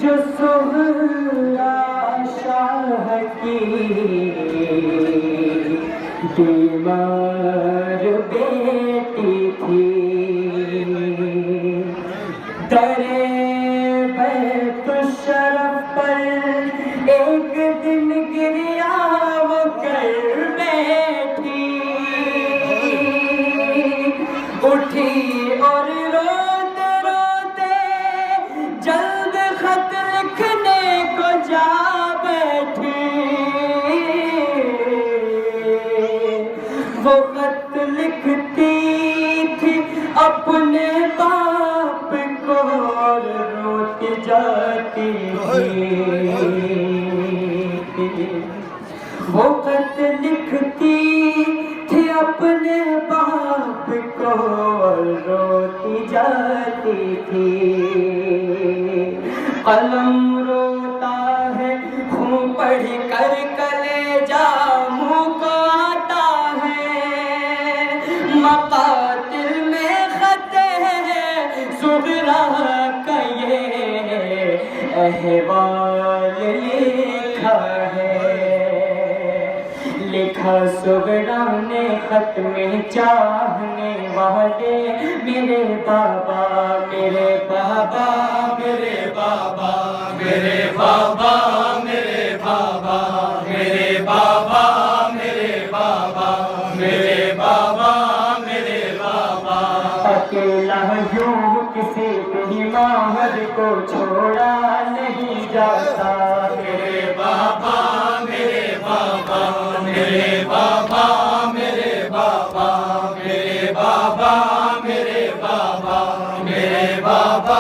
जो सुहरा शाह की बीमार बेटी थी, दरे बैत शरफ पर एक दिन गिरिया वो कर बैठी, उठी और रोते रोते जल्द खत लिखने को जा बैठी। वो खत लिखती थी अपने बाप को और रोती जाती थी। वो खत लिखती थी अपने बाप को और रोती जाती थी। कलम रोता है खून पढ़ कर कलेजा मुँह को आता है, मकातिल में खत है सुगरा का ये अहवाल लिखा है। लिखा सुगरा ने खत में चाहने वाले मेरे बाबा मेरे बाबा मेरे बाबा मेरे बाबा मेरे बाबा मेरे बाबा मेरे बाबा मेरे बाबा मेरे बाबा। अकेला यूं किसी भी माहर को छोड़ा नहीं जाता मेरे बाबा मेरे बाबा मेरे बाबा मेरे बाबा मेरे बाबा मेरे बाबा मेरे बाबा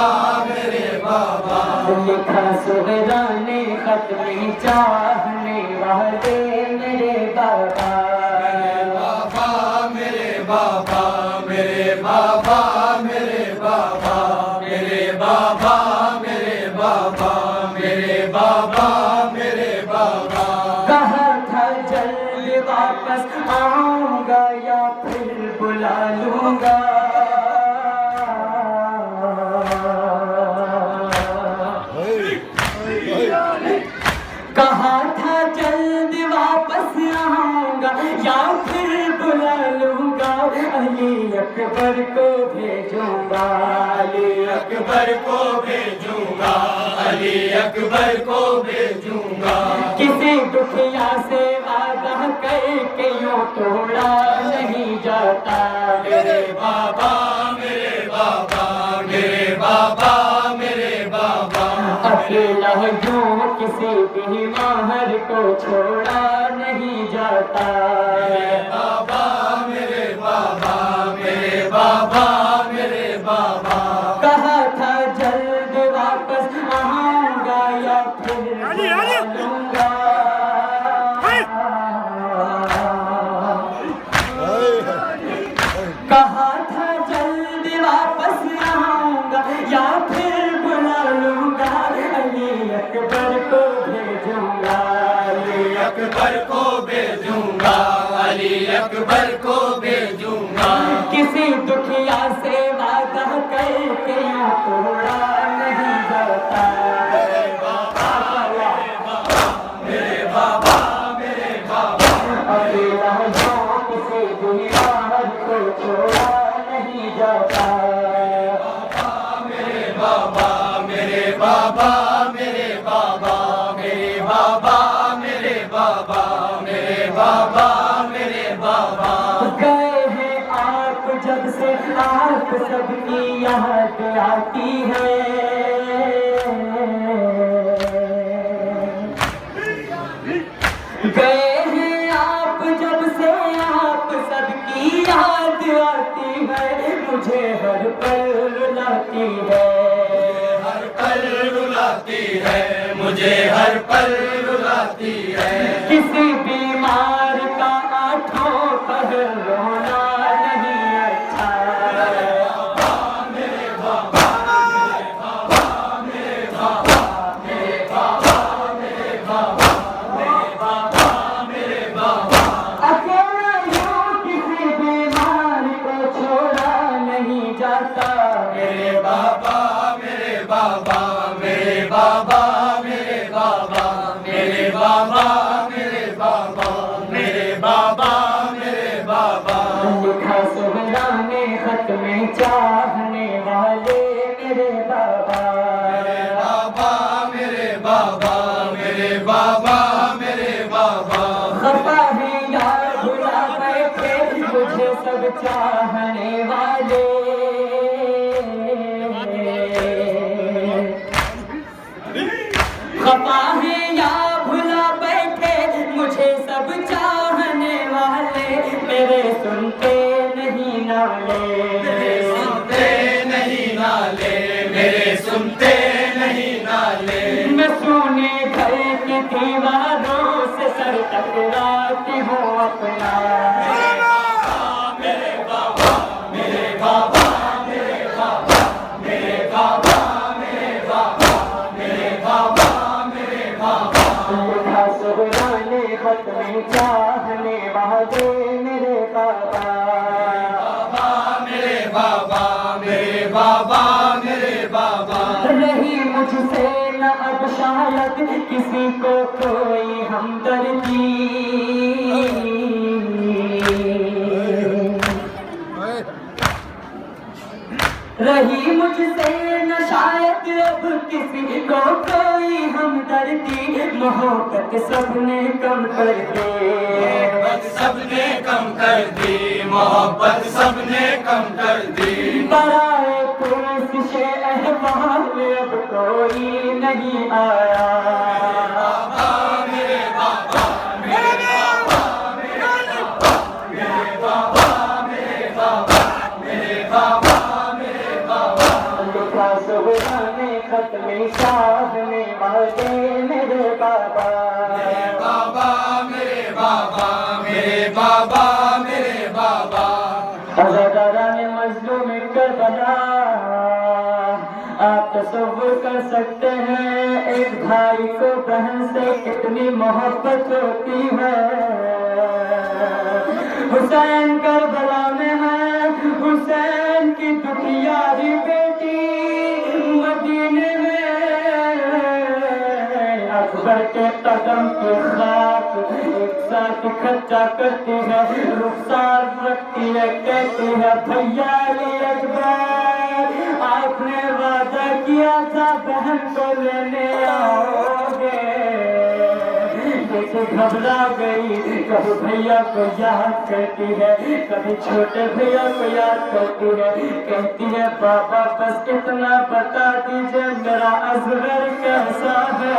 मेरे बाबा। लिखा सुगरा ने खत में चाहने वाले मेरे बाबा मेरे बाबा मेरे बाबा मेरे बाबा मेरे बाबा मेरे बाबा मेरे बाबा मेरे बाबा। कहा था जल्द वापस आऊंगा या फिर बुला लूंगा, कहा था जल्द वापस आऊंगा या फिर बुला लूंगा। अली अकबर को भेजूंगा अली अकबर को भेजूंगा अली अकबर को भेजूंगा। किसी दुखिया से वादा करके यूं तोड़ा नहीं जाता मेरे बाबा मेरे बाबा मेरे बाबा मेरे बाबा। अकेला यूं किसी भी माहर को छोड़ा नहीं जाता मेरे बाबा मेरे बाबा मेरे बाबा मेरे बाबा। कहा था जल्द वापस आऊंगा या फिर बुला लूंगा, कहा था जल्द वापस आऊंगा या फिर बुला लूंगा। अली अकबर को भेजूंगा अली अकबर को भेजूंगा अली अकबर को भेजूंगा। किसी दुखिया से वादा करके यूं तोड़ा नहीं जाता मेरे बाबा मेरे बाबा मेरे बाबा। अकेला यूं किसी भी माहर को छोड़ा नहीं जाता मेरे बाबा मेरे बाबा मेरे बाबा मेरे बाबा मेरे बाबा मेरे बाबा मेरे बाबा। गए हैं आप जब से आप सबकी याद आती है, गए हैं आप जब से आप सबकी याद आती है। मुझे हर पल रुलाती है हर पल रुलाती है मुझे हर पल रुलाती है। किसी बीमार का आठों पहर रोना नहीं अच्छा मेरे बाबा मेरे बाबा मेरे बाबा मेरे बाबा मेरे बाबा मेरे बाबा मेरे बाबा। अकेला यूं किसी बीमार को छोड़ा नहीं जाता मेरे बाबा मेरे बाबा मेरे बाबा बाबा मेरे बाबा मेरे बाबा मेरे बाबा। लिखा सुहराने खत में चाहने वाले मेरे बाबा मेरे बाबा मेरे बाबा मेरे बाबा। खफा है या भुला बैठे मुझे सब चाहने वाले। खफा है या भुला बैठे मुझे सब चाहने वाले। मेरे सुनते नहीं नाले मेरे सुनते नहीं नाले मेरे सुनते नहीं नाले। मैं सोने घर की दीवारों से सर टकराती हूँ अपना। मेरे बाबा मेरे बाबा मेरे बाबा मेरे बाबा मेरे बाबा मेरे बाबा मेरे बाबा। लिखा सुहराने खत में चाहने वाले मेरे बाबा मेरे बाबा मेरे बाबा मेरे बाबा। रही मुझसे न अब शायद किसी को कोई हमदर्दी। रही मुझसे न शायद अब किसी को कोई हमदर्दी। मोहब्बत सबने कम कर दी मोहब्बत सबने कम कर दी मोहब्बत सबने कम कर दी। बराए कोशिश अहवाल अब कोई नहीं आया। मेरे बाबा मेरे बाबा मेरे बाबा मेरे बाबा मेरे बाबा मेरे बाबा। लिखा सुहराने खत में चाहने वाले मेरे बाबा बाबा मेरे बाबा मेरे बाबा मेरे बाबा। हज़ारान मज़लूम करबला आप तसव्वुर कर सकते हैं एक भाई को बहन से कितनी मोहब्बत होती है। हुसैन करबला में है हुसैन की दुखियारी बेटी मदीने में अकबर के कदम की खाक एक साथ इकट्ठा करती है। रुखसार रखती है कहती है भैया अली अकबर आपने वादा किया था बहन को लेने आओगे। जैसे घबरा गई कभी भैया को याद करती है कभी छोटे भैया को याद करती है। कहती है बाबा बस इतना बता दीजिए मेरा असगर कैसा है।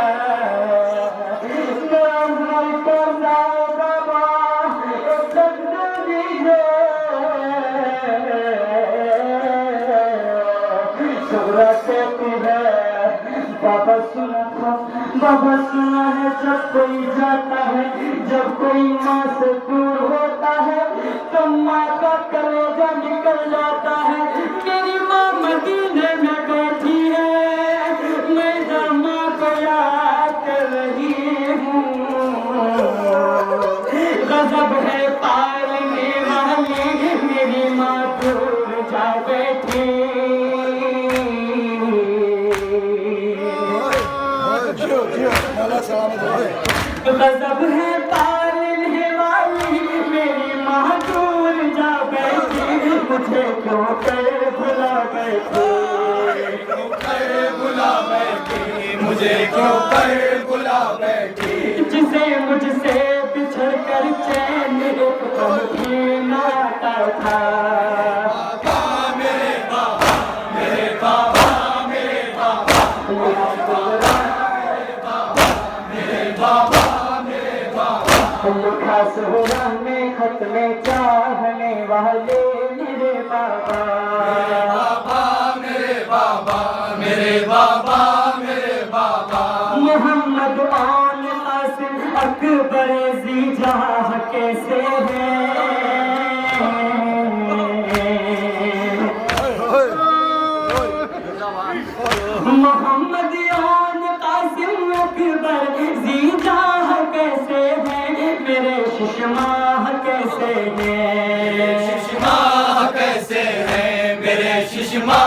मेरा असगर कैसा है बाबा दीजिए। सुबह कहती है बाबा सुना था बाबा सुना है जब कोई जाता है जब कोई माँ से दूर होता है तो माँ का कलेजा निकल जाता है। मेरी माँ मदीने में बैठी है मैं जब माँ को याद कर रही हूँ। गजब है पालने वाली मेरी माँ दूर जा बैठी। गजब है पालने वाली मेरी माँ दूर जा बैठी। मुझे क्यों कर भुला बैठी बुला बैठी मुझे क्यों कर बुला बैठी। जिसे मुझसे बिछड़ कर चैन एक पल भी न आता था। मेरे बाबा मेरे बाबा मेरे बाबा मेरे बाबा मेरे बाबा। लिखा सुहराने खत में चाहने वाले मेरे बाबा मेरे बाबा मेरे बाबा मेरे बाबा। मोहम्मद आन कासिम अकबर जीजा कैसे है। मोहम्मद आन कासिम अकबर जीजा कैसे है। मेरे सुषमा कैसे है सुषमा कैसे है मेरे सुषमा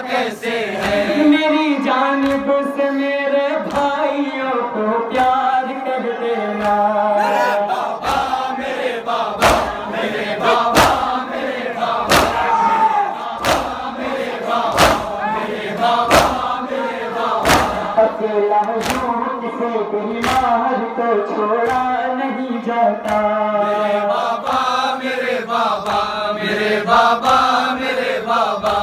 कैसे है। मेरी जानिब से मेरे भाइयों को प्यार कर दे अकेला हूँ किसे बीमार को छोड़ा नहीं जाता। मेरे बाबा मेरे बाबा मेरे बाबा मेरे बाबा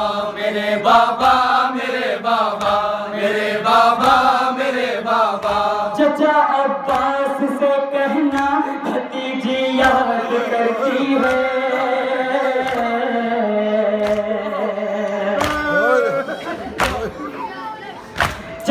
मेरे बाबा मेरे बाबा मेरे बाबा मेरे बाबा। चचा अब्बास से कहना भतीजी याद करती है।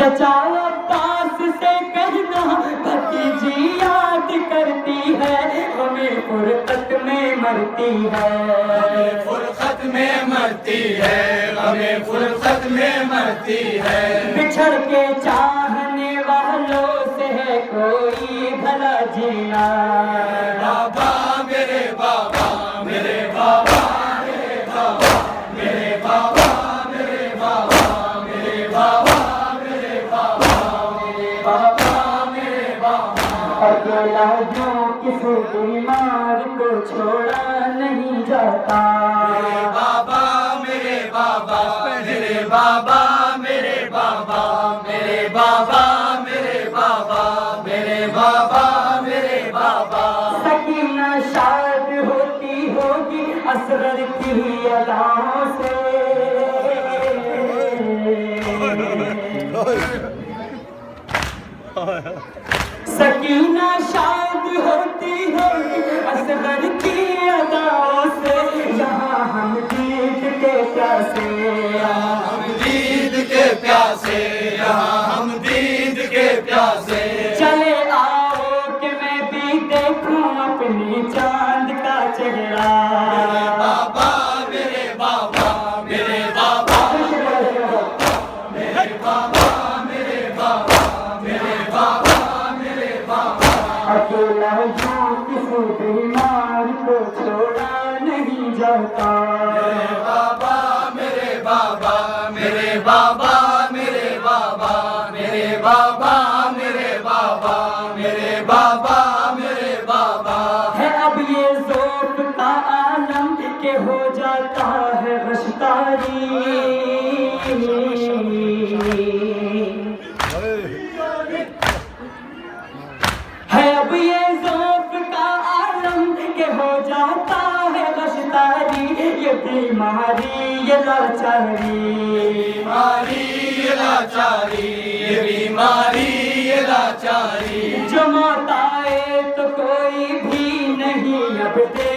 चचा अब्बास से कहना भतीजी याद करती है। हमें फुर्सत में मरती है। हमें फुर्सत में मरती है। हमें फुर्सत में मरती है। बिछड़ के चाहने वालों से है कोई भला जीना। बाबा मेरे बाबा मेरे बाबा मेरे बाबा मेरे बाबा मेरे बाबा मेरे बाबा मेरे बाबा मेरे बाबा मेरे बाबा। अकेला जो किसी बीमार को छोड़ा नहीं जाता। मेरे बाबा मेरे बाबा मेरे बाबा मेरे बाबा मेरे बाबा मेरे बाबा मेरे बाबा मेरे बाबा। सकीना शाद होती होगी असगर की अदाओं से। सकीना शाद होती होगी असगर की अदाओं से। यहाँ हम दीद के प्यासे हम दीद के प्यासे यहाँ हम दीद के प्यासे। चले आओ कि मैं भी देखूं अपनी चांद का चेहरा। बाबा मेरे बाबा मेरे बाबा मेरे बाबा मेरे बाबा मेरे बाबा मेरे बाबा। अकेला जो किसी बीमार को छोड़ा नहीं जाता। मेरे बाबा मेरे बाबा मेरे बाबा मेरे बाबा मेरे बाबा मेरे बाबा मेरे बाबा मेरे बाबा। है अब ये ज़ौक़ का आलम के हो जाता है गश्तारी। है अब ये ज़ौक़ का आलम के हो जाता है गश्तारी। ये बीमारी ये लाचारी बीमारी ये लाचारी ये बीमारी ये लाचारी। जो मौत आए तो कोई भी नहीं अब दे